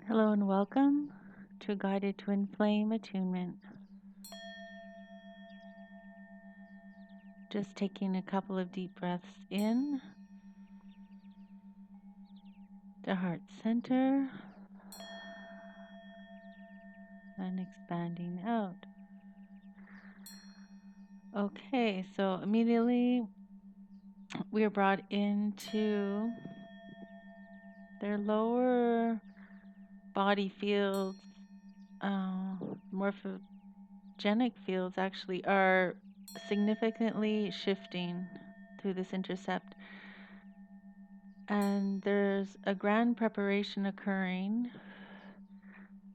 Hello and welcome to Guided Twin Flame Attunement. Just taking a couple of deep breaths in to heart center and expanding out. Okay, so immediately we are brought into their lower body fields. Morphogenic fields actually are significantly shifting through this intercept. And there's a grand preparation occurring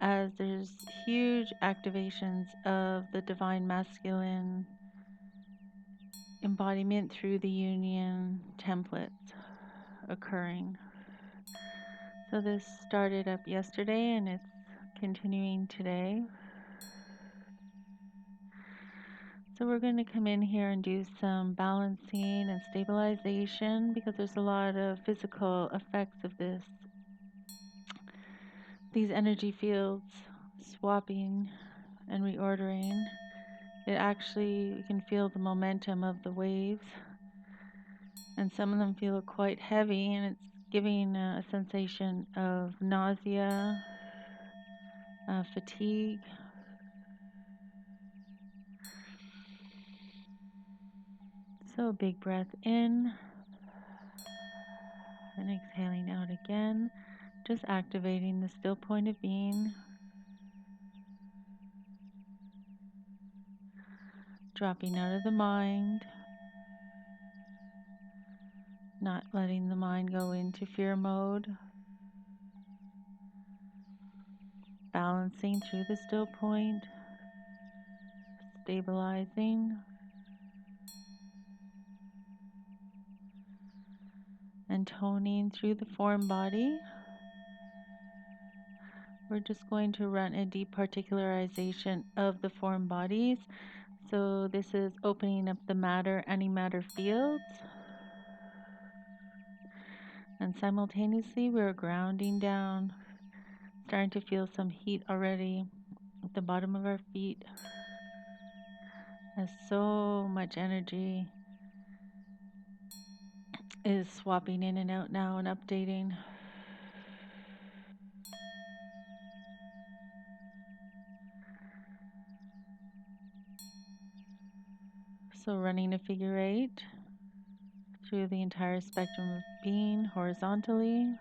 as there's huge activations of the divine masculine embodiment through the union templates occurring. So this started up yesterday and it's continuing today. So we're going to come in here and do some balancing and stabilization because there's a lot of physical effects of these energy fields swapping and reordering. You can feel the momentum of the waves, and some of them feel quite heavy, and it's giving a sensation of nausea, fatigue. So a big breath in and exhaling out again, just activating the still point of being, dropping out of the mind, not letting the mind go into fear mode, balancing through the still point, stabilizing, and toning through the form body. We're just going to run a deep particularization of the form bodies. So this is opening up the matter, antimatter fields. And simultaneously we're grounding down, starting to feel some heat already at the bottom of our feet. As so much energy is swapping in and out now and updating. So running a figure 8 through the entire spectrum of being horizontally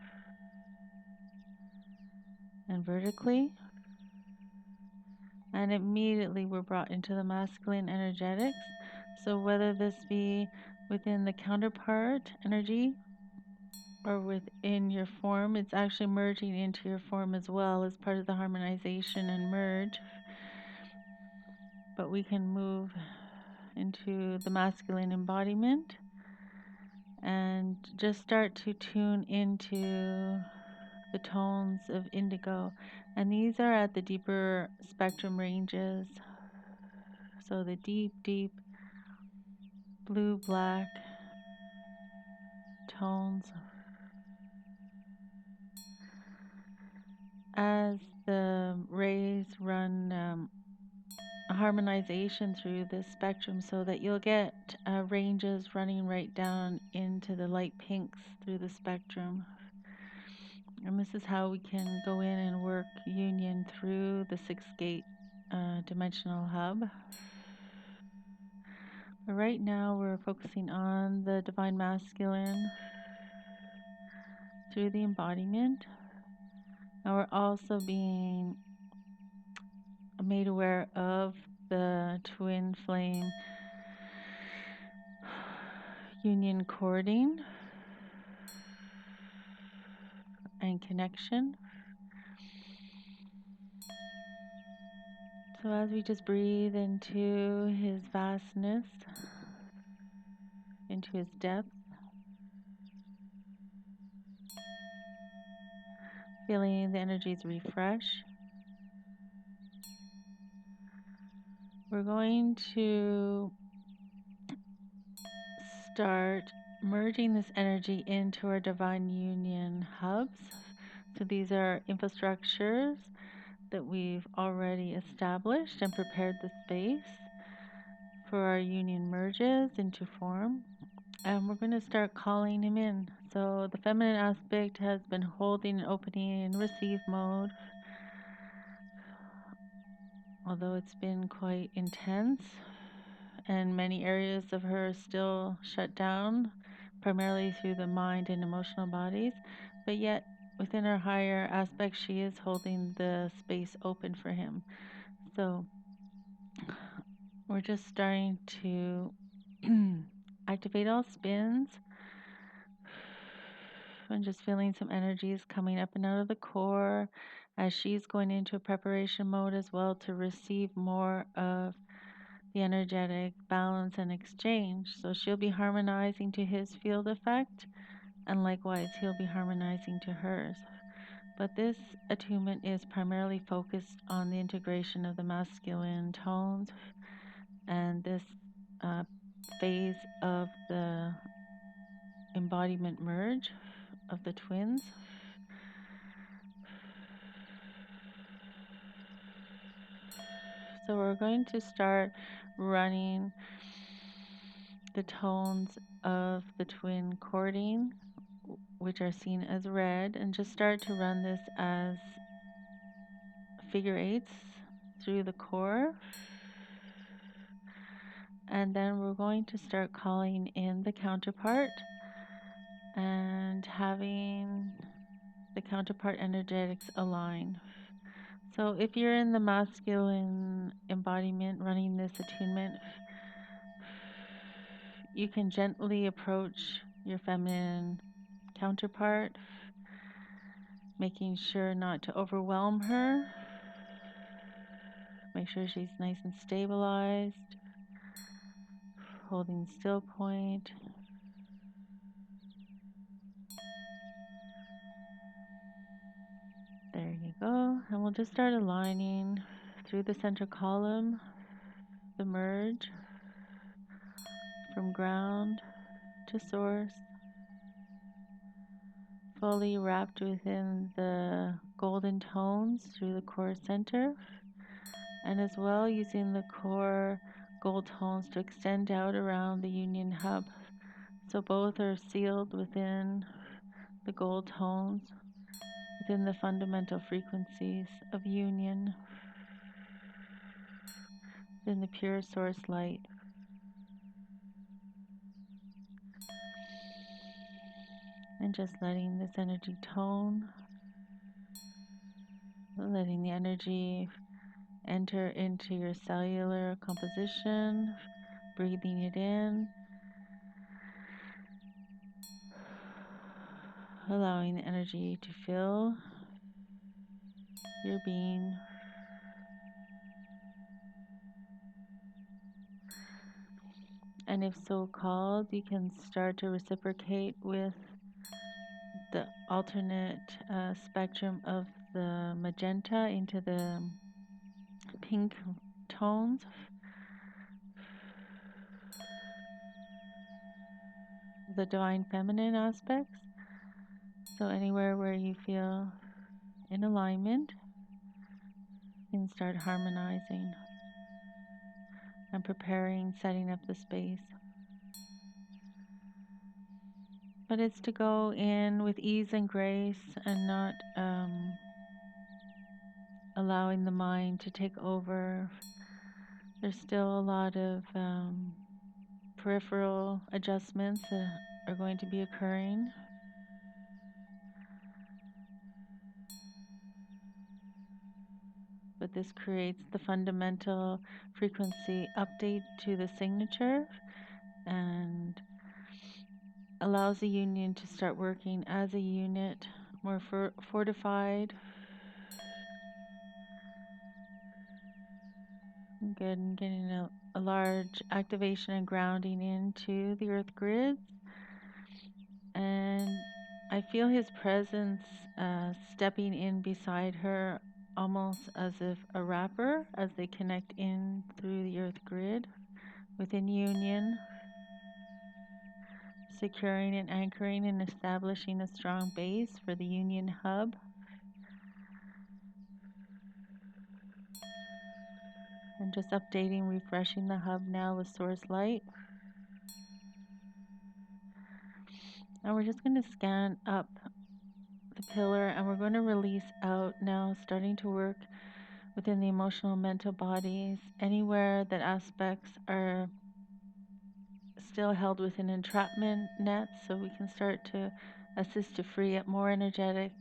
and vertically. And immediately we're brought into the masculine energetics. So whether this be within the counterpart energy or within your form, it's actually merging into your form as well as part of the harmonization and merge. But we can move into the masculine embodiment and just start to tune into the tones of indigo. And these are at the deeper spectrum ranges. So the deep, deep blue, black tones. As the rays run a harmonization through this spectrum so that you'll get ranges running right down into the light pinks through the spectrum. And this is how we can go in and work union through the 6-gate dimensional hub. But right now we're focusing on the divine masculine through the embodiment. And we're also being made aware of the twin flame union cording and connection. So as we just breathe into his vastness, into his depth, feeling the energies refresh, we're going to start merging this energy into our divine union hubs. So these are infrastructures that we've already established and prepared the space for our union merges into form. And we're going to start calling him in. So the feminine aspect has been holding and opening in receive mode, although it's been quite intense and many areas of her are still shut down, primarily through the mind and emotional bodies. But yet, within her higher aspect, she is holding the space open for him. So we're just starting to activate all spins and just feeling some energies coming up and out of the core as she's going into a preparation mode as well to receive more of the energetic balance and exchange. So she'll be harmonizing to his field effect, and likewise he'll be harmonizing to hers. But this attunement is primarily focused on the integration of the masculine tones and this phase of the embodiment merge of the twins. So we're going to start running the tones of the twin chording, which are seen as red, and just start to run this as figure eights through the core. And then we're going to start calling in the counterpart and having the counterpart energetics align. So if you're in the masculine embodiment running this attunement, you can gently approach your feminine counterpart, making sure not to overwhelm her. Make sure she's nice and stabilized, holding still point. There you go. And we'll just start aligning through the center column, the merge from ground to source, fully wrapped within the golden tones through the core center, and as well using the core gold tones to extend out around the union hub. So both are sealed within the gold tones, within the fundamental frequencies of union, in the pure source light. And just letting this energy tone, letting the energy enter into your cellular composition, breathing it in, allowing the energy to fill your being. And if so called, you can start to reciprocate with the alternate spectrum of the magenta into the pink tones. The divine feminine aspects. So anywhere where you feel in alignment, you can start harmonizing and preparing, setting up the space. But it's to go in with ease and grace and not allowing the mind to take over. There's still a lot of peripheral adjustments that are going to be occurring. But this creates the fundamental frequency update to the signature and allows the union to start working as a unit, more fortified. Good, and getting a large activation and grounding into the earth grids. And I feel his presence stepping in beside her, almost as if a wrapper, as they connect in through the earth grid within union, securing and anchoring and establishing a strong base for the union hub And just updating, refreshing the hub now with source light. And we're just going to scan up the pillar, and we're going to release out now, starting to work within the emotional mental bodies, anywhere that aspects are still held within entrapment nets, so we can start to assist to free up more energetic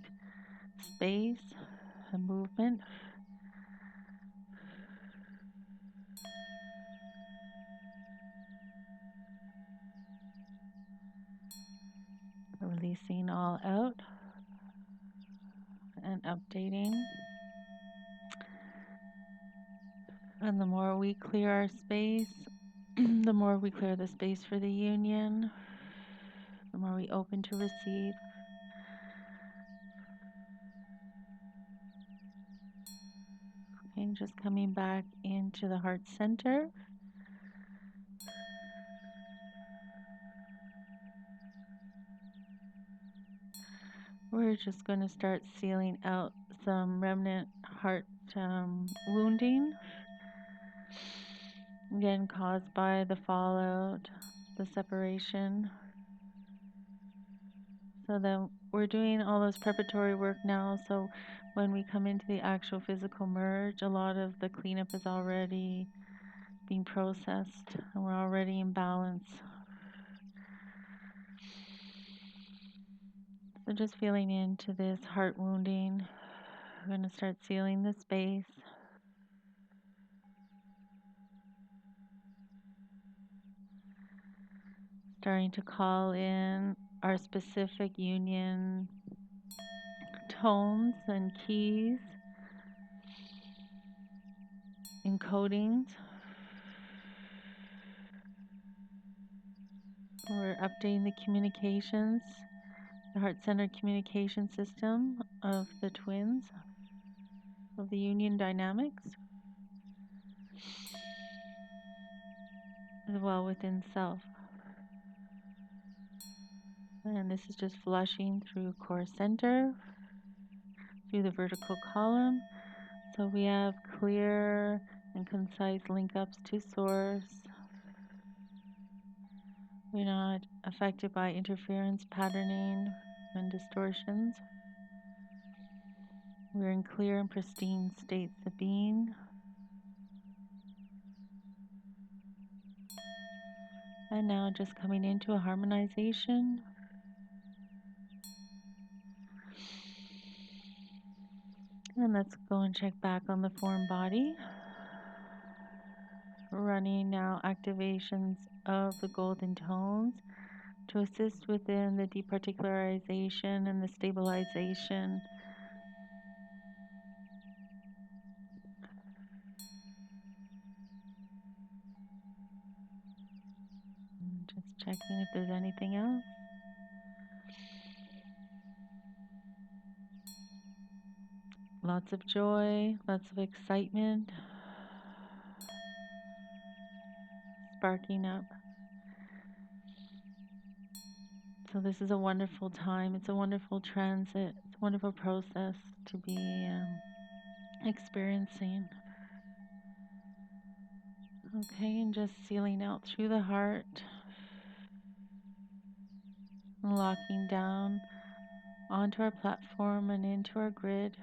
space and movement. Releasing all out and updating. And the more we clear our space, the more we clear the space for the union, the more we open to receive. Okay, just coming back into the heart center. We're just going to start sealing out some remnant heart wounding, again caused by the fallout, the separation. So then we're doing all those preparatory work now, so when we come into the actual physical merge, a lot of the cleanup is already being processed and we're already in balance. So just feeling into this heart wounding, we're going to start sealing the space. Starting to call in our specific union tones and keys, encodings. We're updating the communications, the heart center communication system of the twins, of the union dynamics, as well within self. And this is just flushing through core center, through the vertical column. So we have clear and concise link ups to source. We're not affected by interference, patterning, and distortions. We're in clear and pristine states of being. And now just coming into a harmonization. And let's go and check back on the form body. Running now activations of the golden tones to assist within the departicularization and the stabilization. Just checking if there's anything else. Lots of joy, lots of excitement, sparking up. So this is a wonderful time. It's a wonderful transit. It's a wonderful process to be experiencing. Okay, and just sealing out through the heart, and locking down onto our platform and into our grid.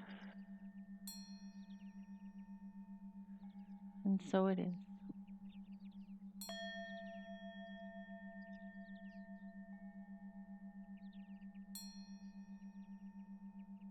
And so it is.